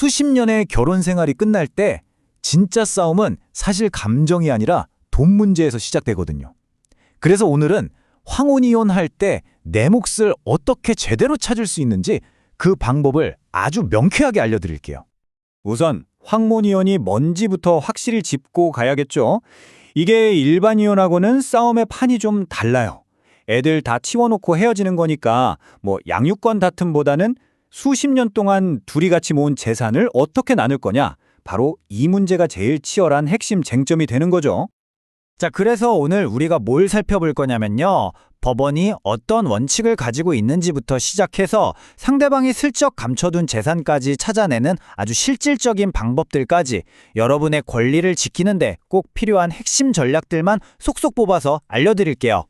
수십 년의 결혼 생활이 끝날 때 진짜 싸움은 사실 감정이 아니라 돈 문제에서 시작되거든요. 그래서 오늘은 황혼이혼할 때 내 몫을 어떻게 제대로 찾을 수 있는지 그 방법을 아주 명쾌하게 알려드릴게요. 우선 황혼이혼이 뭔지부터 확실히 짚고 가야겠죠. 이게 일반 이혼하고는 싸움의 판이 좀 달라요. 애들 다 치워놓고 헤어지는 거니까 양육권 다툼보다는 수십 년 동안 둘이 같이 모은 재산을 어떻게 나눌 거냐. 바로 이 문제가 제일 치열한 핵심 쟁점이 되는 거죠. 자, 그래서 오늘 우리가 뭘 살펴볼 거냐면요. 법원이 어떤 원칙을 가지고 있는지부터 시작해서 상대방이 슬쩍 감춰둔 재산까지 찾아내는 아주 실질적인 방법들까지 여러분의 권리를 지키는데 꼭 필요한 핵심 전략들만 속속 뽑아서 알려드릴게요.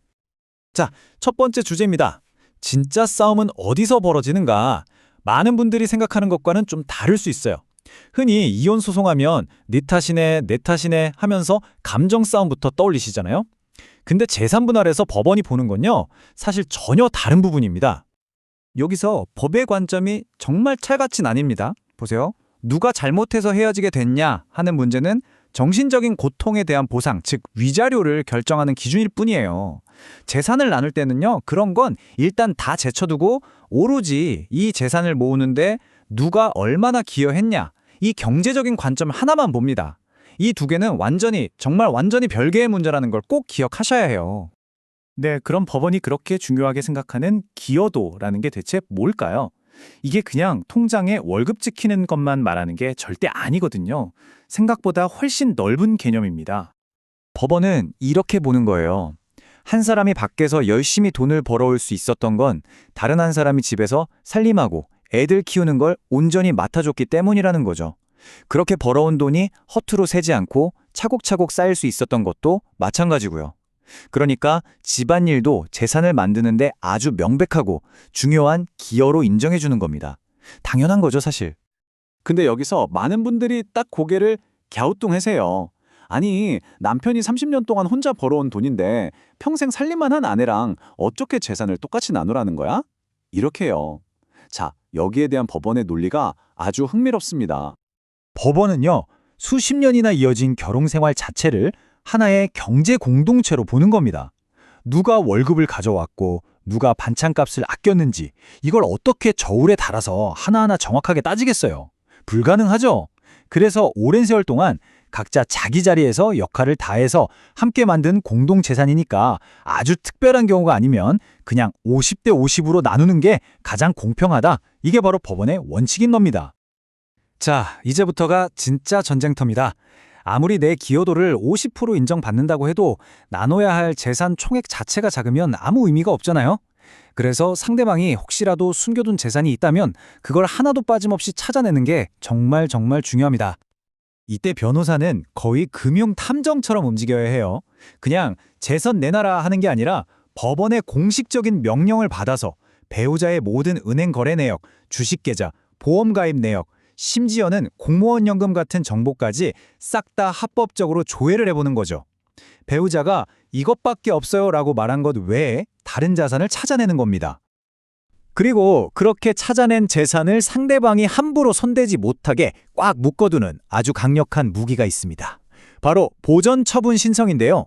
자, 첫 번째 주제입니다. 진짜 싸움은 어디서 벌어지는가? 많은 분들이 생각하는 것과는 좀 다를 수 있어요. 흔히 이혼 소송하면 네 탓이네, 내 탓이네 하면서 감정 싸움부터 떠올리시잖아요. 근데 재산 분할에서 법원이 보는 건요, 사실 전혀 다른 부분입니다. 여기서 법의 관점이 정말 찰같이 나뉩니다. 보세요. 누가 잘못해서 헤어지게 됐냐 하는 문제는 정신적인 고통에 대한 보상, 즉 위자료를 결정하는 기준일 뿐이에요. 재산을 나눌 때는요, 그런 건 일단 다 제쳐두고 오로지 이 재산을 모으는데 누가 얼마나 기여했냐, 이 경제적인 관점 하나만 봅니다. 이 두 개는 정말 완전히 별개의 문제라는 걸 꼭 기억하셔야 해요. 네, 그럼 법원이 그렇게 중요하게 생각하는 기여도라는 게 대체 뭘까요? 이게 그냥 통장에 월급 찍히는 것만 말하는 게 절대 아니거든요. 생각보다 훨씬 넓은 개념입니다. 법원은 이렇게 보는 거예요. 한 사람이 밖에서 열심히 돈을 벌어올 수 있었던 건 다른 한 사람이 집에서 살림하고 애들 키우는 걸 온전히 맡아줬기 때문이라는 거죠. 그렇게 벌어온 돈이 허투루 새지 않고 차곡차곡 쌓일 수 있었던 것도 마찬가지고요. 그러니까 집안일도 재산을 만드는데 아주 명백하고 중요한 기여로 인정해주는 겁니다. 당연한 거죠, 사실. 근데 여기서 많은 분들이 딱 고개를 갸우뚱하세요. 아니, 남편이 30년 동안 혼자 벌어온 돈인데 평생 살림만 한 아내랑 어떻게 재산을 똑같이 나누라는 거야? 이렇게요. 자, 여기에 대한 법원의 논리가 아주 흥미롭습니다. 법원은요, 수십 년이나 이어진 결혼 생활 자체를 하나의 경제 공동체로 보는 겁니다. 누가 월급을 가져왔고 누가 반찬값을 아꼈는지 이걸 어떻게 저울에 달아서 하나하나 정확하게 따지겠어요? 불가능하죠. 그래서 오랜 세월 동안 각자 자기 자리에서 역할을 다해서 함께 만든 공동재산이니까 아주 특별한 경우가 아니면 그냥 50대 50으로 나누는 게 가장 공평하다. 이게 바로 법원의 원칙인 겁니다. 자, 이제부터가 진짜 전쟁터입니다. 아무리 내 기여도를 50% 인정받는다고 해도 나눠야 할 재산 총액 자체가 작으면 아무 의미가 없잖아요. 그래서 상대방이 혹시라도 숨겨둔 재산이 있다면 그걸 하나도 빠짐없이 찾아내는 게 정말 중요합니다. 이때 변호사는 거의 금융 탐정처럼 움직여야 해요. 그냥 재산 내놔라 하는 게 아니라 법원의 공식적인 명령을 받아서 배우자의 모든 은행 거래 내역, 주식 계좌, 보험 가입 내역, 심지어는 공무원 연금 같은 정보까지 싹 다 합법적으로 조회를 해보는 거죠. 배우자가 이것밖에 없어요 라고 말한 것 외에 다른 자산을 찾아내는 겁니다. 그리고 그렇게 찾아낸 재산을 상대방이 함부로 손대지 못하게 꽉 묶어두는 아주 강력한 무기가 있습니다. 바로 보전 처분 신청인데요.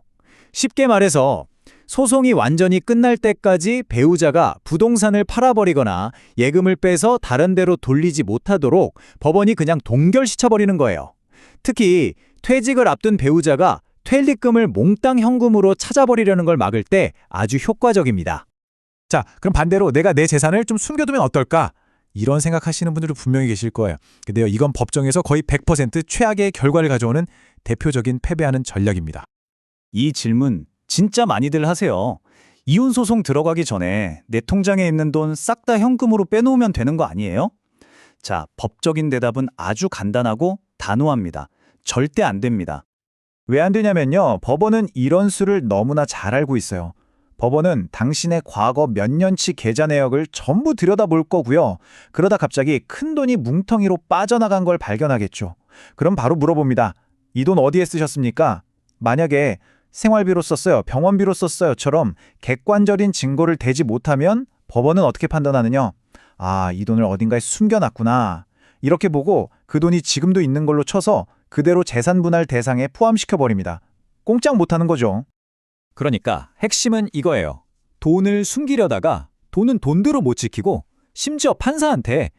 쉽게 말해서 소송이 완전히 끝날 때까지 배우자가 부동산을 팔아버리거나 예금을 빼서 다른 데로 돌리지 못하도록 법원이 그냥 동결시켜버리는 거예요. 특히 퇴직을 앞둔 배우자가 퇴직금을 몽땅 현금으로 찾아버리려는 걸 막을 때 아주 효과적입니다. 자, 그럼 반대로 내가 내 재산을 좀 숨겨두면 어떨까? 이런 생각하시는 분들도 분명히 계실 거예요. 근데요, 이건 법정에서 거의 100% 최악의 결과를 가져오는 대표적인 패배하는 전략입니다. 이 질문 진짜 많이들 하세요. 이혼 소송 들어가기 전에 내 통장에 있는 돈 싹 다 현금으로 빼놓으면 되는 거 아니에요? 자, 법적인 대답은 아주 간단하고 단호합니다. 절대 안 됩니다. 왜 안 되냐면요, 법원은 이런 수를 너무나 잘 알고 있어요. 법원은 당신의 과거 몇 년치 계좌 내역을 전부 들여다볼 거고요. 그러다 갑자기 큰돈이 뭉텅이로 빠져나간 걸 발견하겠죠. 그럼 바로 물어봅니다. 이 돈 어디에 쓰셨습니까? 만약에 생활비로 썼어요, 병원비로 썼어요처럼 객관적인 증거를 대지 못하면 법원은 어떻게 판단하느냐? 아, 이 돈을 어딘가에 숨겨놨구나. 이렇게 보고 그 돈이 지금도 있는 걸로 쳐서 그대로 재산 분할 대상에 포함시켜버립니다. 꼼짝 못하는 거죠. 그러니까 핵심은 이거예요. 돈을 숨기려다가 돈은 돈대로 못 지키고 심지어 판사한테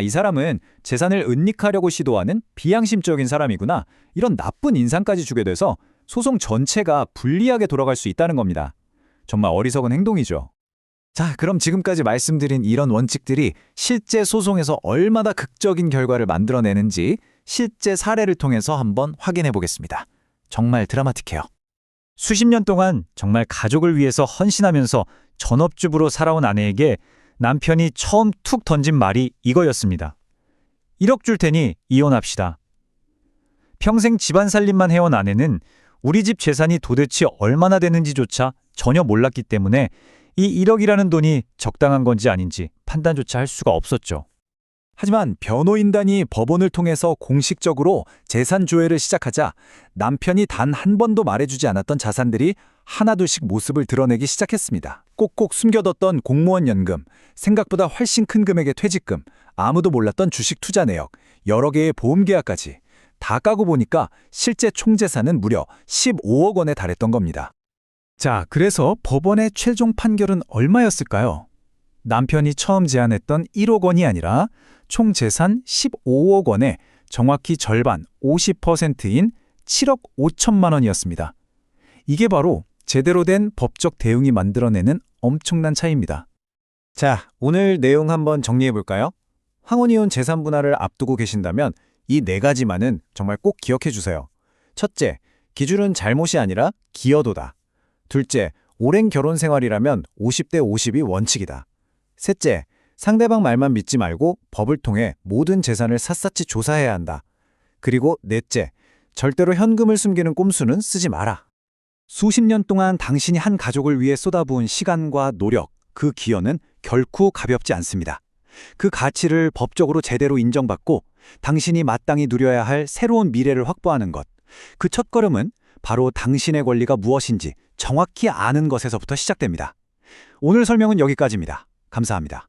이 사람은 재산을 은닉하려고 시도하는 비양심적인 사람이구나, 이런 나쁜 인상까지 주게 돼서 소송 전체가 불리하게 돌아갈 수 있다는 겁니다. 정말 어리석은 행동이죠. 자, 그럼 지금까지 말씀드린 이런 원칙들이 실제 소송에서 얼마나 극적인 결과를 만들어내는지 실제 사례를 통해서 한번 확인해 보겠습니다. 정말 드라마틱해요. 수십 년 동안 정말 가족을 위해서 헌신하면서 전업주부로 살아온 아내에게 남편이 처음 툭 던진 말이 이거였습니다. 1억 줄 테니 이혼합시다. 평생 집안 살림만 해온 아내는 우리 집 재산이 도대체 얼마나 되는지조차 전혀 몰랐기 때문에 이 1억이라는 돈이 적당한 건지 아닌지 판단조차 할 수가 없었죠. 하지만 변호인단이 법원을 통해서 공식적으로 재산 조회를 시작하자 남편이 단 한 번도 말해주지 않았던 자산들이 하나둘씩 모습을 드러내기 시작했습니다. 꼭꼭 숨겨뒀던 공무원 연금, 생각보다 훨씬 큰 금액의 퇴직금, 아무도 몰랐던 주식 투자 내역, 여러 개의 보험 계약까지 다 까고 보니까 실제 총 재산은 무려 15억 원에 달했던 겁니다. 자, 그래서 법원의 최종 판결은 얼마였을까요? 남편이 처음 제안했던 1억 원이 아니라 총 재산 15억 원에 정확히 절반 50%인 7억 5천만 원이었습니다. 이게 바로 제대로 된 법적 대응이 만들어내는 엄청난 차이입니다. 자, 오늘 내용 한번 정리해 볼까요? 황혼이혼 재산 분할을 앞두고 계신다면 이 4가지만은 정말 꼭 기억해 주세요. 첫째, 기준은 잘못이 아니라 기여도다. 둘째, 오랜 결혼 생활이라면 50대 50이 원칙이다. 셋째, 상대방 말만 믿지 말고 법을 통해 모든 재산을 샅샅이 조사해야 한다. 그리고 넷째, 절대로 현금을 숨기는 꼼수는 쓰지 마라. 수십 년 동안 당신이 한 가족을 위해 쏟아부은 시간과 노력, 그 기여는 결코 가볍지 않습니다. 그 가치를 법적으로 제대로 인정받고 당신이 마땅히 누려야 할 새로운 미래를 확보하는 것. 그 첫걸음은 바로 당신의 권리가 무엇인지 정확히 아는 것에서부터 시작됩니다. 오늘 설명은 여기까지입니다. 감사합니다.